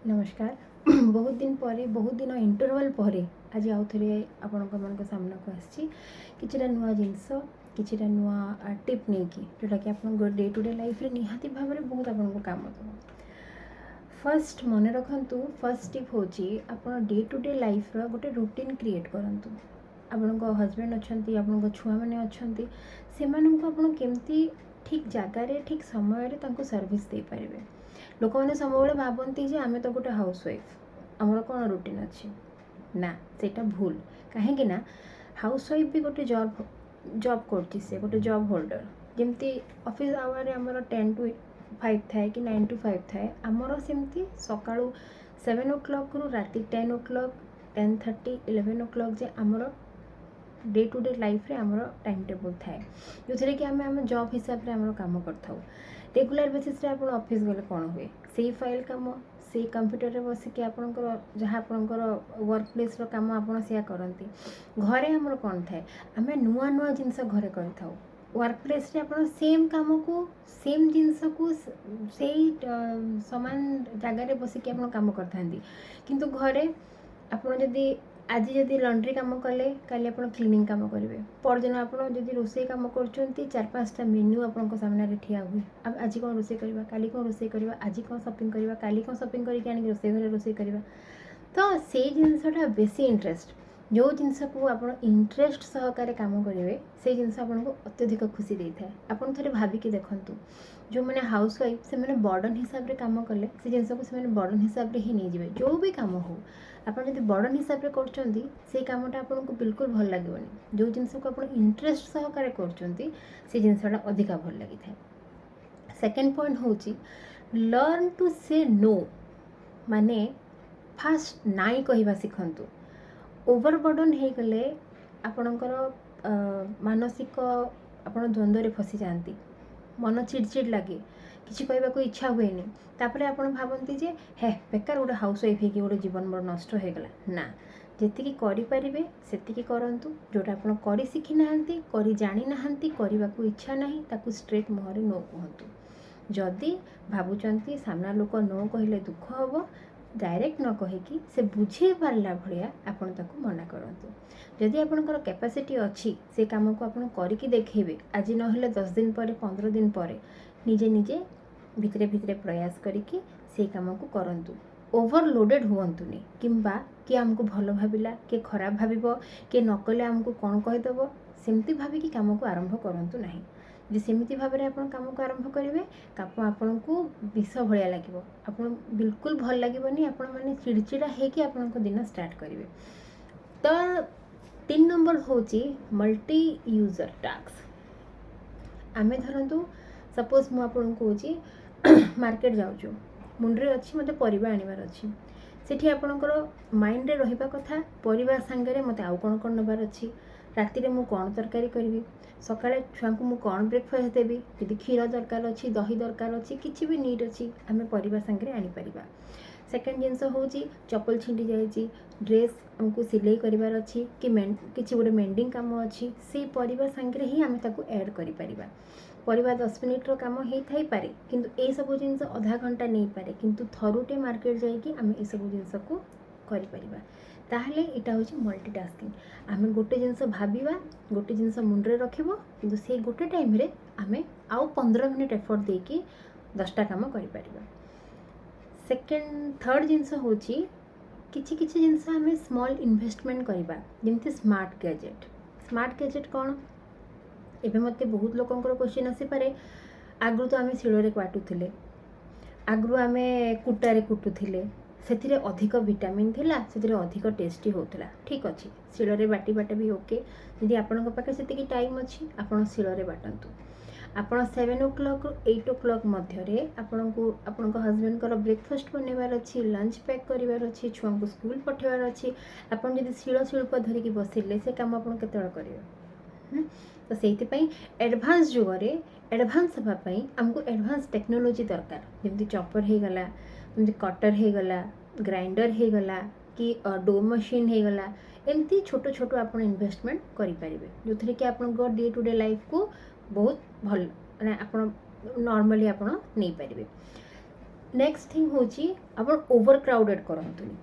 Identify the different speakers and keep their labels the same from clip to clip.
Speaker 1: नमस्कार। बहुत दिन पर बहुत दिन इंटरवल पर आज आउ थे आपण सामना को आसी नुआ जिनस कि नुआ टिप नहीं कि जोटा कि आप डे टू डे लाइफ रे निहाती भाव में बहुत आपको काम दब। फर्स्ट मन रखु फर्स्ट टिप हूँ आप डे टू डे लाइफ रो गोटे रूटीन क्रिएट करूँ। आपण हजबैंड अच्छा आपण छुआ मैंने अच्छा से केमती ठीक जगार ठीक समय सर्विस दे पारे। लोक मैंने सब भावती आम तो गोटे हाउस वाइफ आमर कौन रूटीन अच्छी ना सेटा भूल कहीं ना हाउस वाइफ भी गोटे जॉब करती से गोटे जॉब होल्डर जमती ऑफिस आवर आमर 10 to 5 थाए कि 9 to 5 थाए आमर सेमती सका 7 o'clock रु राति 10 o'clock 10:30 11 o'clock जे आमर डे टू डे लाइफ रे आमर टाइम टेबल थाए जो कि आम जॉब हिसाब से आम कम कर रेगुलर बेसिस रे आपण ऑफिस गले कौन हुए से फाइल कम से कंप्यूटर रे बसिक आपणकर जहाँ आपणकर वर्क प्लेस रो काम आपण से करती घरे आमर कौन थाए आम नुआ नुआ जिनस घरे कर वर्क प्लेस रे आपण सेम काम को सेम जिनस को से समान जगार बसिक आप काम करथांती किंतु घरे आपण जदि आज जदि लंड्री काम कले काली आप क्लीनिंग काम करेंगे परदिन आपड़ जदि रोसे कम कर 4-5टा मेन्यू आपण सामने ठिया हुए अब आज कौन रोसे करवा काली कौन रोसे करवा आज कौन शॉपिंग करवा काली कौन शॉपिंग करके आनी रोसे घरे रोसे करवा तो से जिनसटा बेसी इंटरेस्ट जो जिनस को आप इंटरेस्ट सहकार काम करेंगे से जिनस आपको अत्यधिक खुशी दे था। आपड़ थे भाविकी देखु जो मैंने हाउस वाइफ से मैंने बर्डन हिसाब से काम कले से जिनस को से बर्डन हिसाब से ही नहीं जाए जो भी काम हो आप जब बर्डन हिसाब से कर कामटा आपको बिल्कुल भल लगे जो जिनस को आप इंटरेस्ट सहकार कर जिनसा अधिका भल लगी था। सेकेंड पॉइंट हूँ लर्न टू से नो माने फास्ट नाई कहवा शिखंतु ओवरबर्डन हो गले आपणकर मानसिक आप द्वंद्व रे फसी जाती मन चिड़चिड़ लगे किसी कहवा को इच्छा हुए तापर आप भावती जे हे बेकार गोटे हाउस वाइफ हो गोटे जीवन बड़ नष्ट हो गला ना जी करें से करूँ जोटा आप कर शिखी ना कर जानी ना करने को इच्छा ना ताकू स्ट्रेट मुहर नो कहतु जदि भावुं सामना लोक नो कहले दुख हम डायरेक्ट न कहीकि से बुझे पारा भाया आपन ताकू मना करूँ जदि आपणकर कैपेसिटी अच्छी से काम को आप करके देखेबे आज न 10 दिन पर 15 दिन पर निजे निजे भितरे भितरे प्रयास करके से काम को करंतु ओवरलोडेड हुअंतुनी किंबा कि आमको भल भाविला कि खराब भाविबो कि नकले आमको कौन कहीदेव सेमती भाविकी काम को आरंभ करंतु नहीं जी सेमती भाव में आप काम को आरंभ करेंगे आपन को विष भाया लगे आपन बिल्कुल भल लगे आपण मैंने चिड़चिड़ा होकि आपण दिन स्टार्ट करेंगे। तो 3 नंबर हूँ मल्टी यूजर टास्क आम धरतु सपोज मुझे मार्केट जाऊँ मुंडे अच्छी मत परिवा आनबार अच्छी सेठी आपणकर माइंड रे रहिबा कथा परिवार सांगे मत आउ कौन कौन नबार अच्छी राति रे मु कौन तरकारी करी सकाळे छुआ को मु कौन ब्रेकफास्ट देवी यदि क्षीर दरकार अच्छी दही दरकार अच्छी किसी भी नीड अच्छी आम परिवार सांगे आनीपर। सेकेंड जिनस हूँ चपल छिंडी जाइए ड्रेस आमको सिलाई करार अच्छी कि किसी गोटे मेंडिंग काम अच्छी से परिवार सांगे ही आम ताकू ऐड करिपरिबा परिवार 10 मिनिट्र काम हो थाई पारे किंतु ए सब जिनस आधा घंटा नहीं पारे किंतु थरुटे मार्केट जाइए आम ए सब जिनस को करिपरिबा ताहले इटा हूँ मल्टीटास्किंग आम गोटे जिनस भाविबा गोटे जिनस मुंडे रखिबो किंतु से गोटे टाइम रे आम आउ 15 मिनिट एफर्ट देकी 10टा काम करिपरिबा। सेकेंड थर्ड जिनस हूँ किछि किछि जिनस आम स्मॉल इन्वेस्टमेंट करबा जेमती स्मार्ट गैजेट कौन एबे मते बहुत लोकंकर क्वेश्चन आसीपारे आगु तो आम शिଳରେ बाटुले आगु आम कुटारे कुटुले से अधिक विटामिन थिला से अधिक टेस्टी होता ठीक अच्छे शिଳରେ बाटा भी ओके यदि आपण पाखे से टाइम अच्छी आपण शिଳରେ बाटंतु आपण 7 o'clock 8 o'clock मध्य आपण हजबैंड ब्रेकफास्ट बनवार अच्छी लंच पैक करार अच्छी छुआ को स्कूल पठेबार अच्छी आपड़ जब शिल्प धरिकी बसिले से काम आप करेंगे तो से एडभांस जुगरे एडभांस हाँपाई आमको एडभांस टेक्नोलोजी दरकार जमी चॉपर हो गला जमी कटर हो गला ग्राइंडर हो गला कि डो मशीन हो गला एमती छोट छोट आप इन्वेस्टमेंट करेंगे जो थे कि आप डे टू डे लाइफ को बहुत भल आप नॉर्मली आप नहीं पारे। नेक्स्ट थिंग हूँ आप ओवर क्राउडेड करतुनि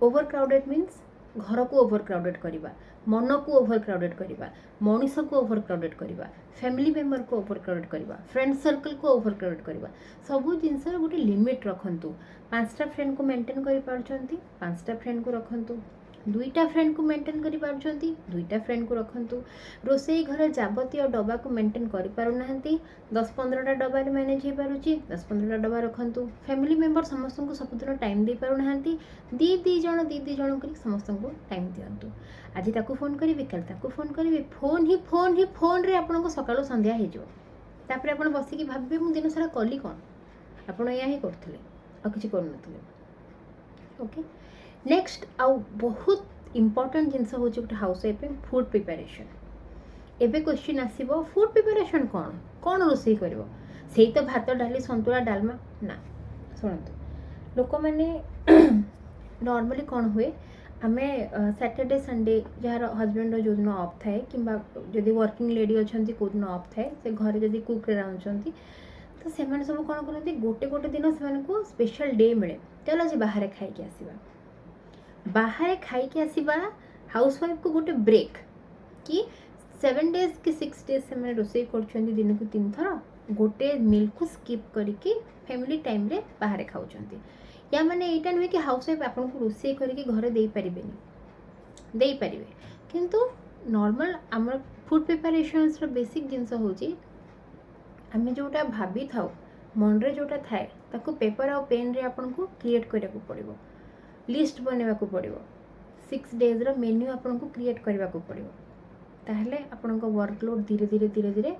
Speaker 1: ओवर क्राउडेड मीन्स घर को ओवर क्राउडेड करवा मन को ओवर क्राउडेड करवा मनीष को ओवर क्राउडेड करवा फैमिली मेंबर को ओवर क्राउडेड करवा फ्रेंड सर्कल को ओवर क्राउडेड करवा सबू जिनसर गोटे लिमिट रखु 5टा फ्रेंड को मेंटेन कर पार्छंती 5टा फ्रेंड को रखंतु 2टा फ्रेंड को मेंटेन कर पार्छंती 2टा फ्रेंड को रखंतु रोसई घर जाबतीय डब्बा को मेंटेन कर पारुना 10-15टा डब्बा मैनेज हो पारुची 10-15टा डब्बा रखंतु फैमिली मेंबर समस्त को सबुदिन टाइम दे पारुना दी जण कर समस्त को टाइम दिंतु आज ताकू फोन करी कल ताकू फोन करी फोन रे आपन सकाळु संध्या हो जापर आप बसिकी भावे मुझे दिन सारा कली कौन आपड़ या ही करते आ कि कर ओके नेक्स्ट आउ बहुत इम्पोर्टेंट जिनस हूँ गोटे हाउस वाइफ फूड प्रिपेरेशन एबे क्वेश्चन आसीबो फूड प्रिपेरेशन कौन कौन रोसई करिवो सेही तो भात डाली संतुला डालमा ना शुणु लोक मैंने नॉर्मली कौन हुए आमे सैटरडे संडे जार हजबैंड जो दिन ऑफ थाए कि जदि वर्किंग लेडी अच्छा कौ दिन ऑफ थाए से घरे जदि कुक रांधुंट तो से सब कौन करते गोटे गोटे दिन से स्पेशल डे मिले चलो जी बाहर खाई आसवा बाहर खाई आसवा हाउस वाइफ को गोटे ब्रेक कि 7 डेज कि 6 डेज से रोसई कर दिन को 3 थर गोटे मिल को स्किप करके फैमिली टाइम रे बाहर खाऊँ या माने यहाँ नुहे कि हाउस वाइफ आपन को रोसई करके घरे दे पारे किंतु नॉर्मल आम फूड प्रिपरेशन बेसिक जिनस हूँ आम जोटा भाभी था मन रे जोटा थाए ताको पेपर आ पेन रे आपन को क्रिएट करने को पड़ो लिस्ट बनवा को पड़ो 6 डेज रो मेन्यू आपन को क्रिएट करने को पड़ो ताहले आपन को वर्कलोड धीरे धीरे धीरे धीरे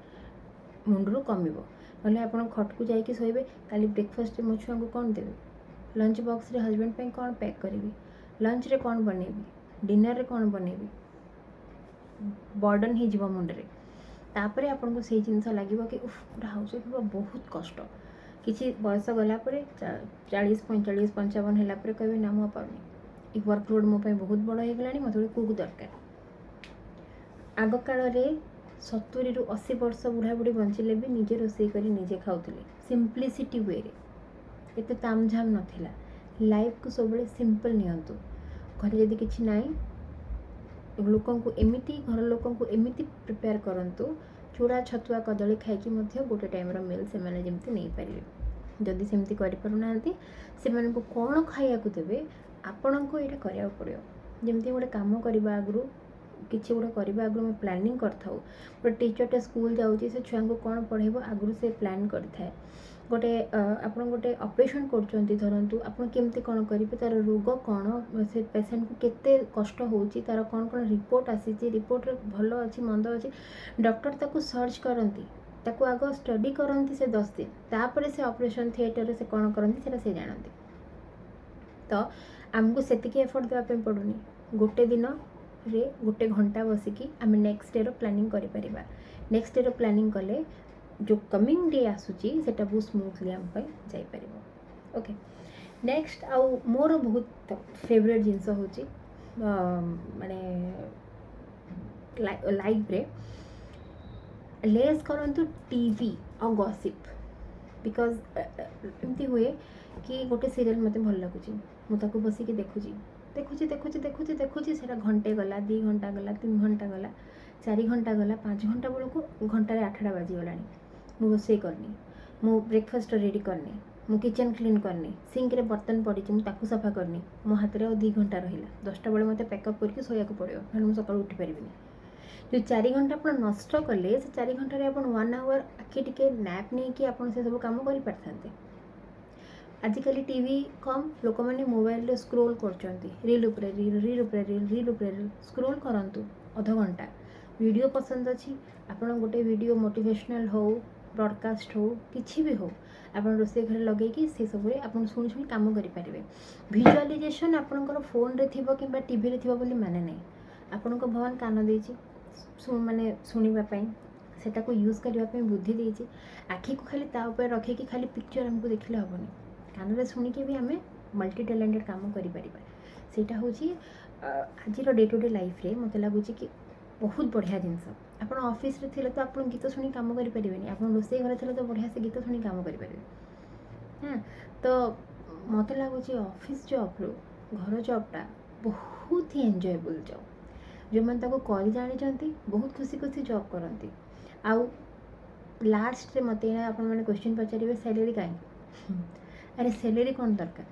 Speaker 1: मुंडरू कमिबो नले आपन खट को जाई कि सोइबे काली ब्रेकफास्ट मो छुआ को कौन देबे लंच बॉक्स रे हस्बैंड पे कौन पैक करी लंच रे कौन बनेबी डिनर रे कौन बनेबी बर्डन ही जीव मुंड रे तापरे आपन को सही जिनस लागिबो कि उफ गोटा हाउस वाइफ बहुत कष्ट किसी बयस गलापर 40-45-55 है कहबे ना मु पाऊनी वर्कलोड मो बहुत बड़ हो गलानी मत गोटे कुक दरकार आग काल 70-80 वर्ष बुढ़ा बुढ़ी बंचिले भी निजे रोसई करी निजे खाऊले सिंप्लिसिटी वे रे एते तामझाम नथिला लाइफ को सब सिंपल नियंतु घरे जदि किछि नाई लोकों को एमिति घर लोकों को एमिति प्रिपेयर करंतु चूड़ा छतुआ कदली खाई गोटे टाइम मिल से मैंने जमती नहीं पारे जदि सेमती करना से कौन खाया देवे आपण को यहाँ करा पड़ो जमती गोटे कम करवा आगु किसी गोटे करवा आगु मैं प्लानिंग करता गोटे टीचरटे स्कूल जाऊँगी से छुआ को कौन पढ़ेब आगु से प्लान करता गोटे आप गोटे ऑपरेशन कर धरतु आप केमती कौन करेंगे तार रोग कौन से पेसेंट को केते कष्ट होची तार कौन कौन रिपोर्ट आसी रिपोर्ट भल अच्छी मंद अच्छी डॉक्टर ताको सर्च करती ताको आग स्टडी करती से 10 दिन तापर से ऑपरेशन थिएटर से कौन करती से जानती तो आमको सेतिकी एफर्ट देवाई पड़ूनी गोटे दिन रे गोटे घंटा बसिकी आम नेक्स्ट डे रो प्लानिंग करि परिबा नेक्स्ट डे रो प्लानिंग कले जो कमिंग डे आसूची सेटा बहुत स्मूथली आम पाई जाई परिबो ओके नेक्स्ट आउ मोर बहुत फेवरेट जिनस होची माने लाइफ रे लेस करंतु टीवी और गॉसिप बिकॉज एमती हुए कि गोटे सीरियल मते भल लगुची मु ताको बसिकी देखुची देखुची देखुची देखुची देखुची सेटा घंटे गला 2 घंटा गला 3 घंटा गला 4 घंटा गला 5 घंटा बेलू घंटे 8टा बाजी गलानी मु रोसई करनी मु ब्रेकफास्ट रेडी करनी मु किचन क्लीन करनी सिंक रे बर्तन पड़ी मु ताकू सफा करनी मो हाथ रे 2 घंटा रहिला 10टा बेले मते पैकअप करके सोया को पड़ो ना मु सकाळ उठी परिबिनी जो 4 घंटा आप नष्ट कले से 4 घंटे आप 1 आवर आखि टिके नैप नहीं कि आप से सब कम कर पारते आजिकल टीवी कम लोक मैंने मोबाइल स्क्रोल करचंती रील उपरे रील रील उपरे रील रील उपरे रील स्क्रोल करंतु आधा घंटा वीडियो पसंद अच्छी आपन गोटे वीडियो मोटिवेशनल हो ब्रॉडकास्ट हो किसी भी हो आपन रोसे घर लगे कि से सब आप शुणी शुणी काम करें विजुअलाइजेशन आपंकर फोन रे थिबो किंबा टीवी रे थिबो बोली माने नहीं आपन को भगवान कान देछि माने शुणवाई सेटा को यूज करने बुद्धि देछि आखि को खाली ता ऊपर रखे कि खाली पिक्चर हमको देखले हेनी कान रे शुणिकी भी आम मल्टी टैलेंटेड काम करें हूँ आज डे टू डे लाइफ रे मत लगुच कि बहुत बढ़िया जिनस आप ऑफिस रे थिले तो आप गीत शुणी काम करें आप रोसई घर थे तो बढ़िया से गीत शुणी काम करें हाँ तो मत लगुच ऑफिस जॉब घर जॉबटा बहुत ही एंजॉयबल जॉब जो मैंने कर जानी बहुत खुशी खुशी जॉब करती आउ लास्ट रे मत आपण मैंने क्वेश्चन पचारे सैलरी कहीं अरे सैलरी कौन दरकार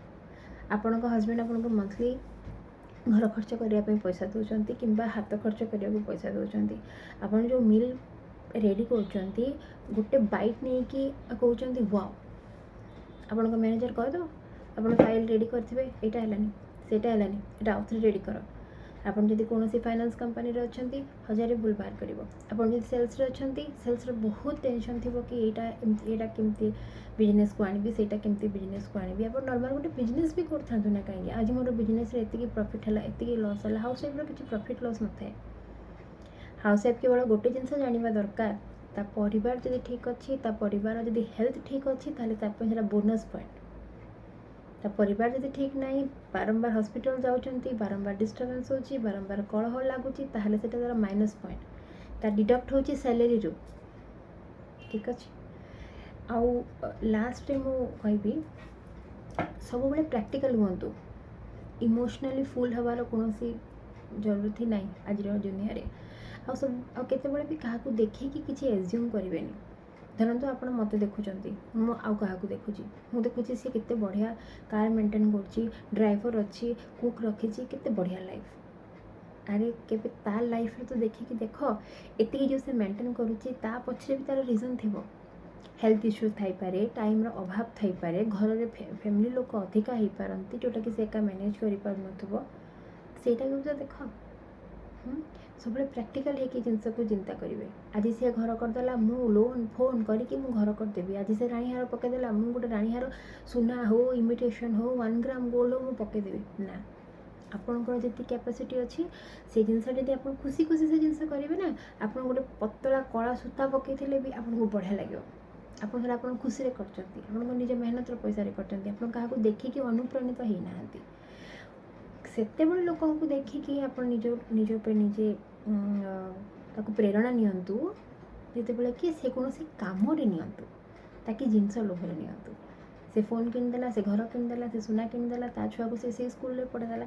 Speaker 1: आपण हजबैंड आपको मंथली घर खर्च करने पैसा दौरान कि हाथ खर्च करने पैसा दौरान आपड़ जो मिल रेडी कर गोटे बाइट नहीं कि कहते वाओ आपण मैनेजर कहदे आप फाइल रेडी करेंगे यहाँ है आउ थे रेडी कर आप कौन फाइनेंस कंपनी अच्छा हजार भूल बाहर कर आप सेल्स अच्छा सेल्स बहुत टेंशन थी कि यहाँ केमती बिजनेस को आनी सेटा केमती बिजनेस को आनी आप नॉर्मल गोटे बिजनेस भी करता ना कहीं आज मोर बिजनेस एति प्रॉफिट है एति लॉस है हाउस वाइफ किसी प्रॉफिट लॉस न थाए हाउस वाइफ केवल गोटे जिनस जाना दरकार ता परिवार जब ठीक अच्छी परिवार जब हेल्थ ठीक अच्छी ताले बोनस पॉइंट ता परिवार जब ठीक नहीं बारंबार हॉस्पिटल जाऊँच बारंबार डिस्टर्बेंस होची बारंबार कलह लगुच ताहले सेटा तार माइनस पॉइंट ता डिडक्ट होची सैलरी रू ठीक अच्छे आउ लास्ट मु कहबी सब बड़े प्रैक्टिकल हुंतु इमोशनली फुल हवार कौन जरूरत ही नहीं आज दुनिया रे आ सब आते भी क्या देखिए किसी एज्यूम करें धरतु आप मत देखुं मुझे देखुची मुझे देखुची सी केते बढ़िया कार मेंटेन कर ड्राइवर अच्छी कुक रखी केते बढ़िया लाइफ अरे केबे तार लाइफ तो देखिए देख एति जो से मेंटेन करुच्ची ता पछरे भी तार रीजन थी हेल्थ इश्यूज थाईपे टाइम अभाव थाईपे घर में फैमिली लोक अधिका हो पारती जोटा कि से एका मैनेज कर पारनथुबो सेटा भी तो देख सब प्रैक्टिकल है कि जिनस को चिंता करेंगे आज सी घर करदेला मु लोन फोन करके घर करदेवी आज से राणीहार पकईदेला मु गोटे राणीहार सुना हो इमिटेशन हो 1 ग्राम गोल्ड हो मुझे पकईदेवी ना आपंकर जी कैपेसिटी अच्छी से जिनसा जब आप खुशी खुशी से जिनस करेंगे ना आप गोटे पतला कला सूता पकई भी आपको बढ़िया लगे आप खुशी कर निज मेहनत पैसा कर देखिए अनुप्राणित होना सेते लोक देखिए आप निज निज पे निजे प्रेरणा नियंतु जितेबाला कि से कौन कम नियंतु ताकि जिनस लोभर नियंतु से फोन किनदेला से घर किनदेला से सुना किनदेला ता छुआ को से स्कूल में पढ़ेदेला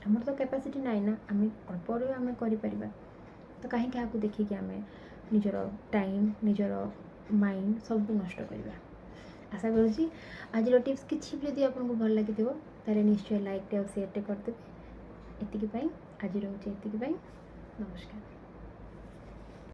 Speaker 1: आमर तो कैपेसिटी नाई ना आम अल्प आम कर तो कहीं क्या देखिए आम निजर टाइम निजर माइंड सब नष्ट करवा आशा करुँची आज टिप्स किसी भी आपको भल लगी तारे निश्चय लाइक और शेयर करदेवे एतिकी आज रोचे एतिकी नमस्कार।